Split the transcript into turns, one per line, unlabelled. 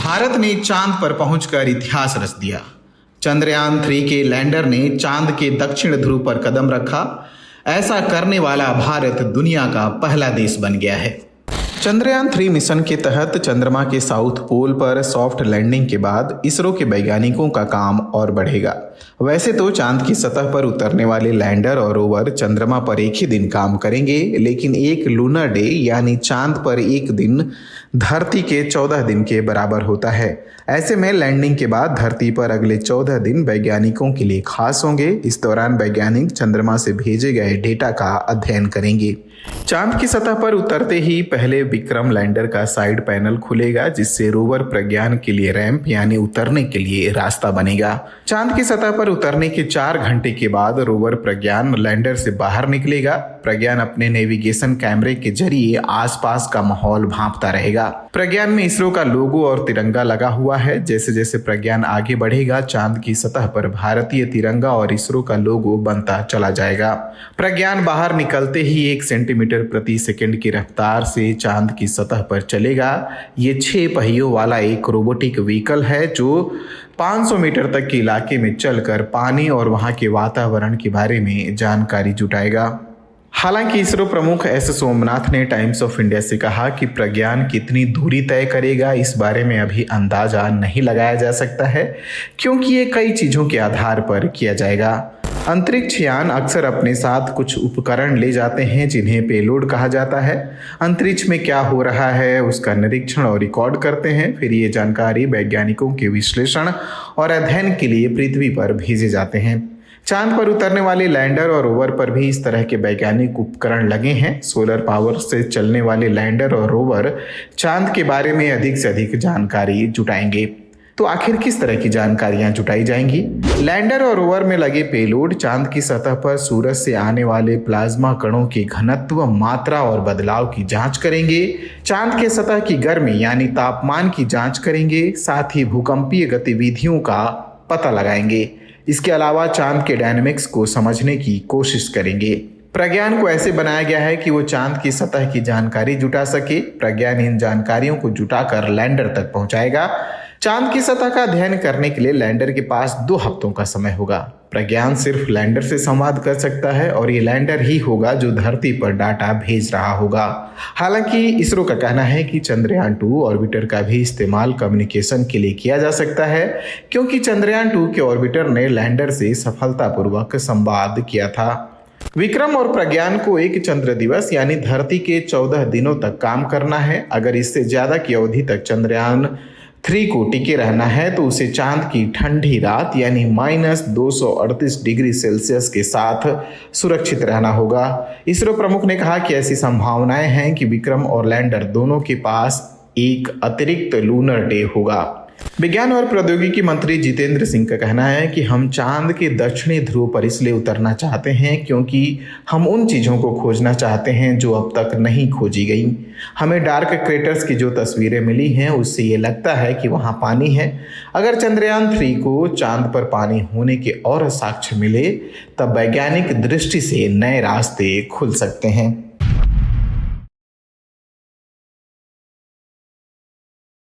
भारत ने चांद पर पहुंचकर इतिहास रच दिया। चंद्रयान-3 के लैंडर ने चांद के दक्षिण ध्रुव पर कदम रखा। ऐसा करने वाला भारत दुनिया का पहला देश बन गया है। चंद्रयान-3 मिशन के तहत चंद्रमा के साउथ पोल पर सॉफ्ट लैंडिंग के बाद इसरो के वैज्ञानिकों का काम और बढ़ेगा। वैसे तो चांद की सतह पर उतरने वाले लैंडर और रोवर चंद्रमा पर एक ही दिन काम करेंगे, लेकिन एक लूनर डे यानी चांद पर एक दिन धरती के 14 दिन के बराबर होता है। ऐसे में लैंडिंग के बाद धरती पर अगले 14 दिन वैज्ञानिकों के लिए खास होंगे। इस दौरान वैज्ञानिक चंद्रमा से भेजे गए डेटा का अध्ययन करेंगे। चांद की सतह पर उतरते ही पहले विक्रम लैंडर का साइड पैनल खुलेगा, जिससे रोवर प्रज्ञान के लिए रैंप यानी उतरने के लिए रास्ता बनेगा। चांद की सतह पर उतरने के 4 घंटे के बाद रोवर प्रज्ञान लैंडर से बाहर निकलेगा। प्रज्ञान अपने नेविगेशन कैमरे के जरिए आसपास का माहौल भांपता रहेगा। प्रज्ञान में इसरो का लोगो और तिरंगा लगा हुआ है। जैसे जैसे प्रज्ञान आगे बढ़ेगा, चांद की सतह पर भारतीय तिरंगा और इसरो का लोगो बनता चला जाएगा। प्रज्ञान बाहर निकलते ही 1 सेंटीमीटर प्रति सेकंड की रफ्तार से चांद की सतह पर चलेगा। ये 6 पहियों वाला एक रोबोटिक व्हीकल है जो 500 मीटर तक के इलाके में चलकर पानी और वहां के वातावरण के बारे में जानकारी जुटाएगा। हालांकि इसरो प्रमुख एस सोमनाथ ने टाइम्स ऑफ इंडिया से कहा कि प्रज्ञान कितनी दूरी तय करेगा इस बारे में अभी अंदाजा नहीं लगाया जा सकता है, क्योंकि ये कई चीजों के आधार पर किया जाएगा। अंतरिक्ष यान अक्सर अपने साथ कुछ उपकरण ले जाते हैं जिन्हें पेलोड कहा जाता है। अंतरिक्ष में क्या हो रहा है उसका निरीक्षण और रिकॉर्ड करते हैं। फिर ये जानकारी वैज्ञानिकों के विश्लेषण और अध्ययन के लिए पृथ्वी पर भेजे जाते हैं। चांद पर उतरने वाले लैंडर और रोवर पर भी इस तरह के वैज्ञानिक उपकरण लगे हैं। सोलर पावर से चलने वाले लैंडर और रोवर चांद के बारे में अधिक से अधिक जानकारी जुटाएंगे। तो आखिर किस तरह की जानकारियां जुटाई जाएंगी? लैंडर और रोवर में लगे पेलोड चांद की सतह पर सूरज से आने वाले प्लाज्मा कणों के घनत्व, मात्रा और बदलाव की जांच करेंगे। चांद के सतह की गर्मी यानी तापमान की जांच करेंगे। साथ ही भूकंपीय गतिविधियों का पता लगाएंगे। इसके अलावा चांद के डायनेमिक्स को समझने की कोशिश करेंगे। प्रज्ञान को ऐसे बनाया गया है कि वो चांद की सतह की जानकारी जुटा सके। प्रज्ञान इन जानकारियों को जुटाकर लैंडर तक पहुंचाएगा। चांद की सतह का अध्ययन करने के लिए लैंडर के पास 2 हफ्तों का समय होगा। प्रज्ञान सिर्फ लैंडर से संवाद कर सकता है और ये लैंडर ही होगा जो धरती पर डाटा भेज रहा होगा। हालांकि इसरो का कहना है कि चंद्रयान-2 ऑर्बिटर का भी इस्तेमाल कम्युनिकेशन के लिए किया जा सकता है, क्योंकि चंद्रयान-2 के ऑर्बिटर ने लैंडर से सफलतापूर्वक संवाद किया था। विक्रम और प्रज्ञान को एक चंद्र दिवस यानी धरती के 14 दिनों तक काम करना है। अगर इससे ज्यादा की अवधि तक चंद्रयान-3 को टिके रहना है तो उसे चांद की ठंडी रात यानी -238 डिग्री सेल्सियस के साथ सुरक्षित रहना होगा। इसरो प्रमुख ने कहा कि ऐसी संभावनाएं हैं कि विक्रम और लैंडर दोनों के पास एक अतिरिक्त लूनर डे होगा। विज्ञान और प्रौद्योगिकी मंत्री जितेंद्र सिंह का कहना है कि हम चांद के दक्षिणी ध्रुव पर इसलिए उतरना चाहते हैं क्योंकि हम उन चीज़ों को खोजना चाहते हैं जो अब तक नहीं खोजी गई। हमें डार्क क्रेटर्स की जो तस्वीरें मिली हैं उससे ये लगता है कि वहाँ पानी है। अगर चंद्रयान-3 को चांद पर पानी होने के और साक्ष्य मिले तब वैज्ञानिक दृष्टि से नए रास्ते खुल सकते हैं।